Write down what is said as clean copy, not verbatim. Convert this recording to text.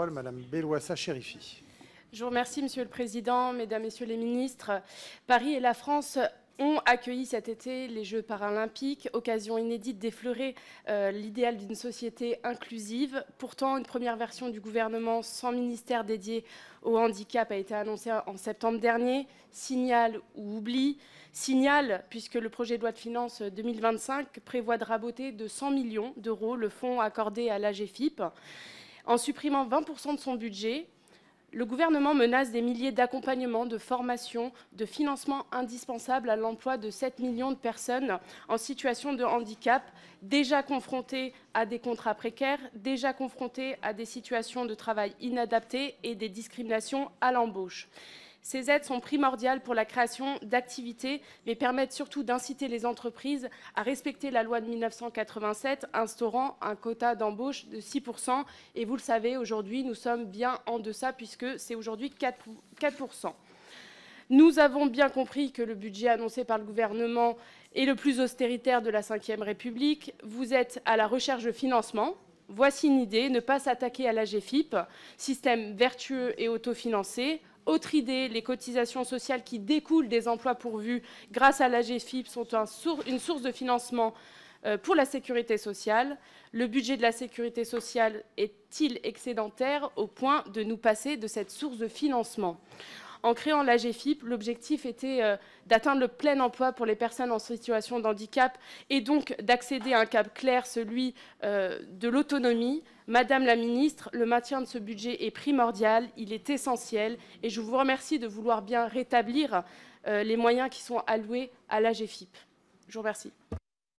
Madame Bellouassa Chérifi. Je vous remercie, Monsieur le Président, Mesdames, Messieurs les ministres. Paris et la France ont accueilli cet été les Jeux paralympiques, occasion inédite d'effleurer l'idéal d'une société inclusive. Pourtant, une première version du gouvernement sans ministère dédié au handicap a été annoncée en septembre dernier. Signal ou oubli? Signal, puisque le projet de loi de finances 2025 prévoit de raboter de 100 millions d'euros le fonds accordé à l'AGEFIP. En supprimant 20% de son budget, le gouvernement menace des milliers d'accompagnements, de formations, de financements indispensables à l'emploi de 7 millions de personnes en situation de handicap, déjà confrontées à des contrats précaires, déjà confrontées à des situations de travail inadaptées et des discriminations à l'embauche. Ces aides sont primordiales pour la création d'activités, mais permettent surtout d'inciter les entreprises à respecter la loi de 1987, instaurant un quota d'embauche de 6%. Et vous le savez, aujourd'hui, nous sommes bien en deçà, puisque c'est aujourd'hui 4%. Nous avons bien compris que le budget annoncé par le gouvernement est le plus austéritaire de la Ve République. Vous êtes à la recherche de financement. Voici une idée, ne pas s'attaquer à l'AGEFIP, système vertueux et autofinancé. Autre idée, les cotisations sociales qui découlent des emplois pourvus grâce à l'AGEFIP sont une source de financement pour la sécurité sociale. Le budget de la sécurité sociale est-il excédentaire au point de nous passer de cette source de financement ? En créant l'AGEFIP, l'objectif était d'atteindre le plein emploi pour les personnes en situation de handicap et donc d'accéder à un cap clair, celui de l'autonomie. Madame la ministre, le maintien de ce budget est primordial, il est essentiel et je vous remercie de vouloir bien rétablir les moyens qui sont alloués à l'AGEFIP. Je vous remercie.